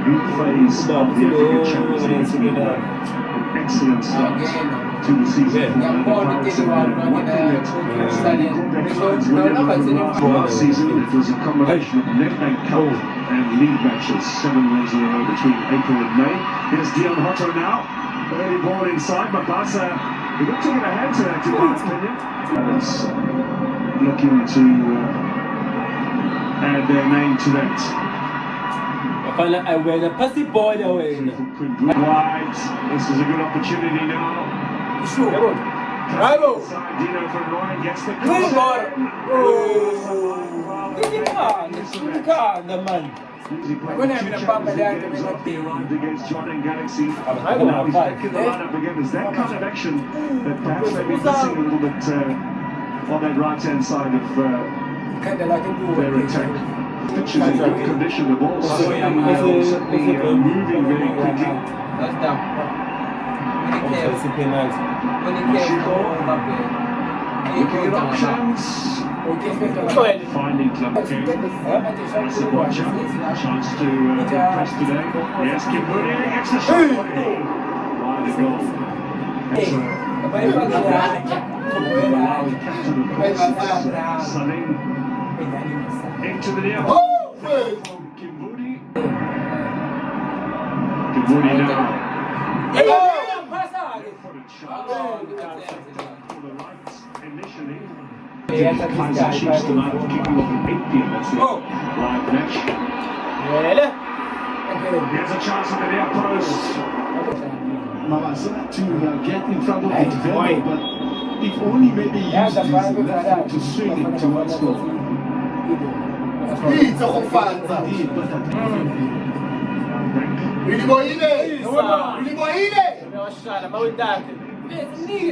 group phase of the African Champions League. An excellent start to the season. One thing that last season, it was a combination of Nedbank Cup and league matches, 7 days in a row between April and May. Here's Dion Hotto now. Early ball inside, Magesi. He got to get ahead to that, in my opinion. It's looking to add their name to that. I wear the pussy boy away. Right, this is a good opportunity now. Sure. Bravo! Dino from Ryan gets the Good cross. Give the car, the man. When having a bumper there to make up the run against John and Galaxy. I will have back in the lineup again. There's that kind of action that perhaps they've been missing a little bit on that right-hand side of their attack. Pitch is in good condition. The ball's certainly moving very quickly. That's down. Looking at options. Finding club game. Chance to impress today. Yes, Kimbudi gets the shot. Wide to goal. Sunning into the near. Kimbudi. Kimbudi now. For the shot. For the rights initially. Kaiser Chiefs tonight kicking off at 8 p.m. That's the live match. Here's a chance at the near post. Magesi to get in front of the defender, but if only maybe use his left foot to swing it towards goal. Pizza com falta. Willy Boine! Willy Boine!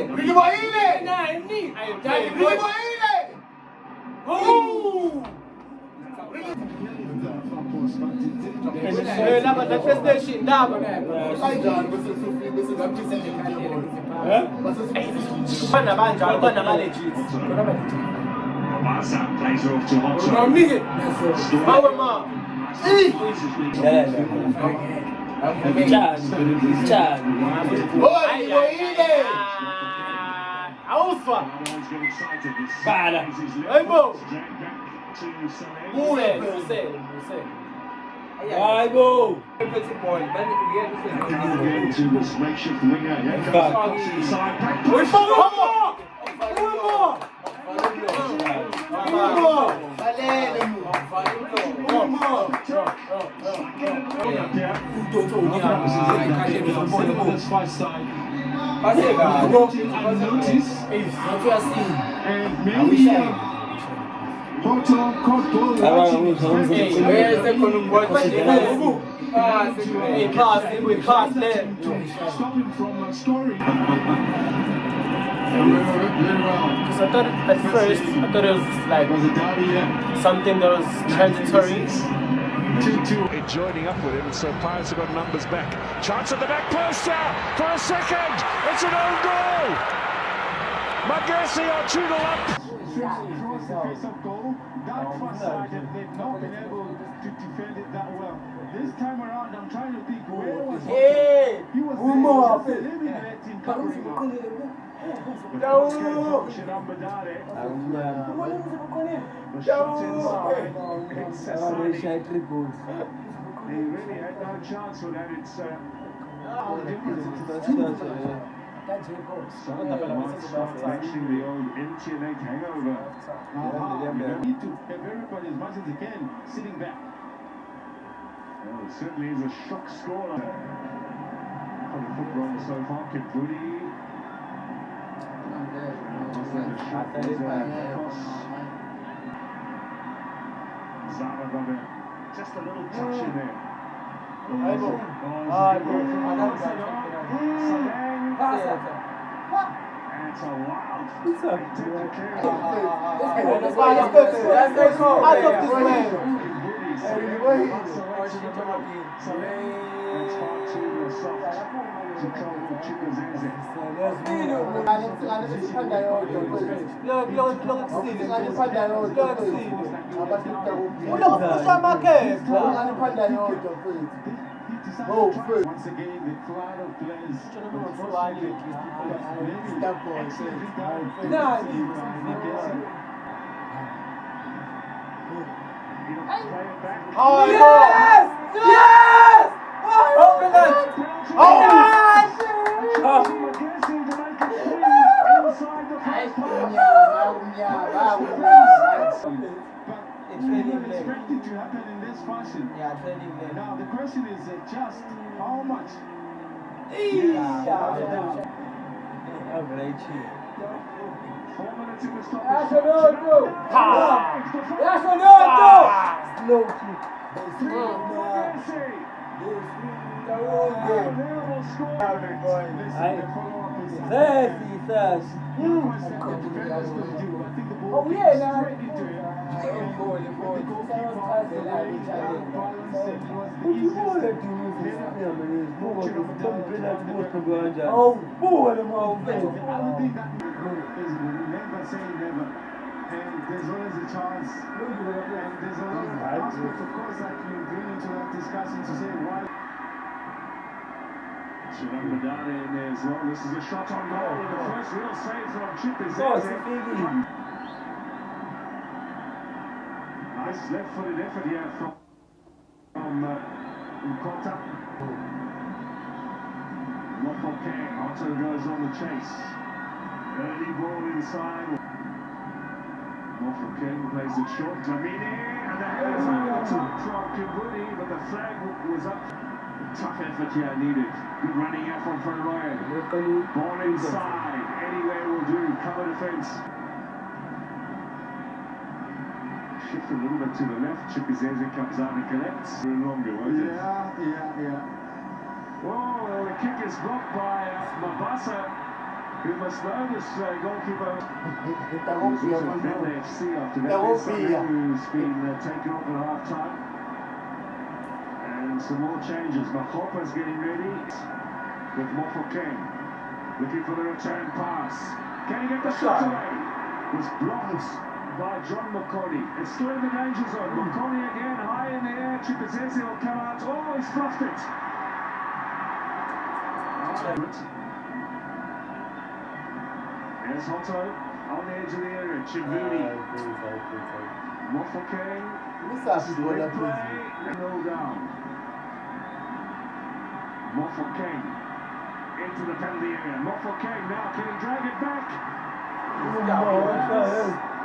Willy Boine! Willy Boine! Massa plays her off to Hotto. To this makeshift winger. Here comes Fox inside. Stopping from scoring. Because I thought at first, it was like something that was transitory. 2-2 joining up with him, so Pirates have got numbers back. Chance at the back post for a second. It's an own goal. Magesi are 2-0 up. That first side, they've not been able to defend it that well. This time around, I'm trying to think where was he? He was there, just eliminating covering up. The shot inside. He really had no chance with that. It's actually the old MTNA hangover. You need to have everybody as much as they can sitting back. Well, it certainly is a shock score for the football so far. Kimbudi. Zara got just a little touch in there. And it's a wild Once again, the crowd of players. Oh, yes! Yes! Open it! Oh! Yes! Magesi to make it three inside the first But you don't expect it to happen in this fashion. Now the question is just how much? 4 minutes in the stoppage. Magesi. Unbelievable score. Listen, the follow-up is no question what the defenders could do. I think the ball came straight into him. And the goalkeeper, the way he balanced it was the easiest. The other thing that is never say never. And there's always a chance. And there's a lot of aspects, of course, that you bring into that discussion to say why. Madani in there as well. This is a shot on goal. And the first real save from Magesi. Nice left-footed effort here from Nkota. Mofoke, Otto goes on the chase. Early ball inside. Mofoke plays it short. Lamine, and the header is over the top from Kibudi, but the flag was up. Tough effort here needed. Good running out from Ferroya. Ball inside. Anywhere will do. Cover defence. Shift a little bit to the left. Chipizeze comes out and collects. Longer, won't it? Yeah. Whoa, the kick is blocked by Mabasa, who must know this goalkeeper. Who's also been the FC after that. There's somebody who's been taken off at half-time. And some more changes. Makopa's getting ready with Mofoke. Looking for the return pass. Can he get the shot away? Was blocked by John McConey. It's still in the danger zone. McConey again, high in the air. Chipizeze will come out. Oh, he's fluffed it. There's Hotto on the edge of the area. Chibudi. Mofoke. Slick play. Roll down. Mofoke into the penalty area. Mofoke now, can he drag it back?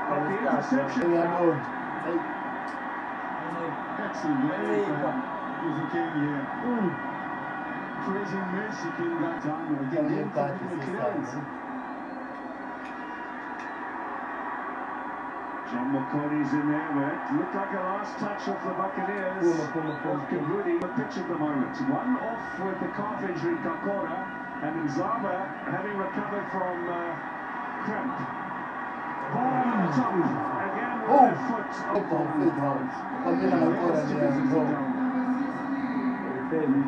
At the interception. Excellent play from Mofoke here. Praising Mercy in that time. Again, the clearance. John McConey's in there, but it looked like a last touch of the Buccaneers. Of Kibudi, the pitch at the moment. One off with the calf injury, Kakora, and Nzaba having recovered from cramp. Ball on the top, again with left foot.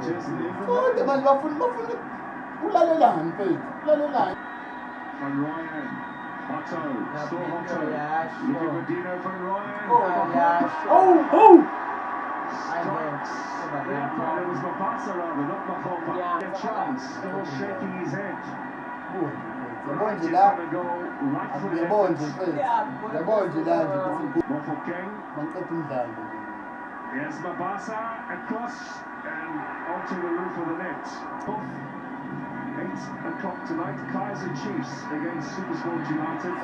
Just leave it. Van Ryan, Otto, still Otto. Looking for Dino Van Ryan. Strikes. Yeah, it was Mabasa rather, not Mahopa. A chance, still shaking his head. Right in front of goal, right foot Mofoke. Here's Mabasa across and onto the roof of the net. 8 o'clock tonight, Kaiser Chiefs against Supersport United.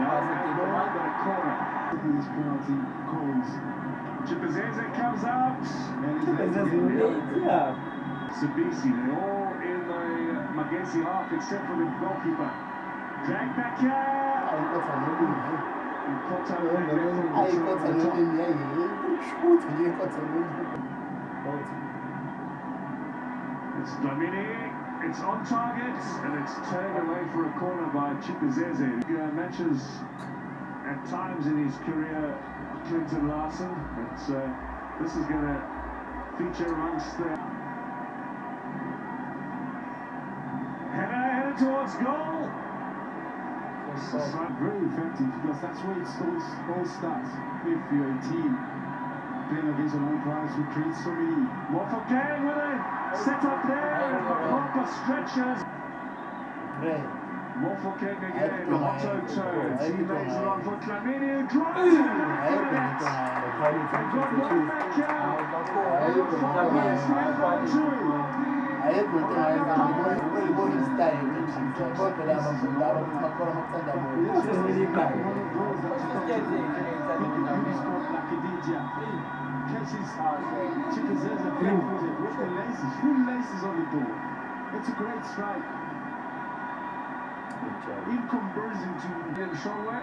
Now got a corner. These penalty calls. Chipizeze comes out. Sabisi, they're all in the Magesi half except for the goalkeeper. Drag back here. And Kota It's Lamine, it's on target, and it's turned away for a corner by Chipizeze. Matches at times in his career, Clinton Larson, but this is going to feature amongst the header towards goal. Very effective because that's where it all starts. If you're a team playing against an own prize who creates so many. Mofokeng with a set up there, and Makopa stretches. Mofokeng again, Otto turns, he lays it on for Tlamini, who drives it back to the net. And got one back out. And 4 minutes left on 2. Full laces on the ball. It's a great strike. In comparison to Ian Shonway.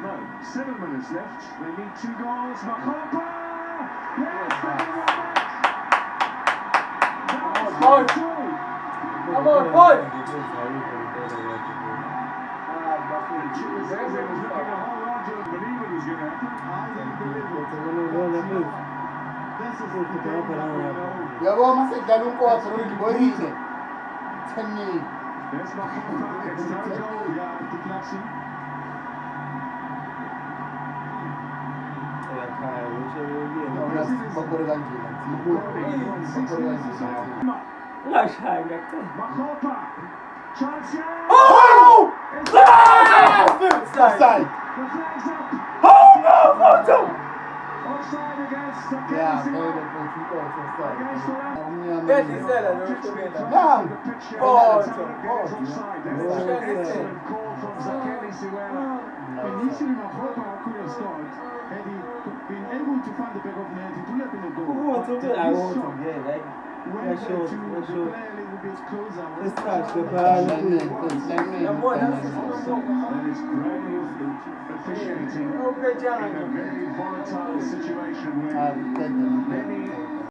No, 7 minutes left. They need 2 goals. Makopa! Yes, they get one back. Boy. Come on, boy! Magesi was looking to hold on to it, believe it was going to happen. Yabo masedlala unkothi ngibonile. Theni. There's Makopa, it's no goal. yeah, deflection. Bakore kanjena. Makopa, chance here. Oh! Side. The flag's up. Oh no, photo. Offside against Yeah, Magesi. very Against the left. Bet he said that they were shooting that. Yeah. The pitch here. Oh, Let's have a look at it. Offside. There was an excellent call from Zakeli Siwela. Initially, Makopa could have scored had he been able to find the back of net. It would have been a goal. But this shot went to the player a little bit closer. That is brave officiating in a very volatile situation where many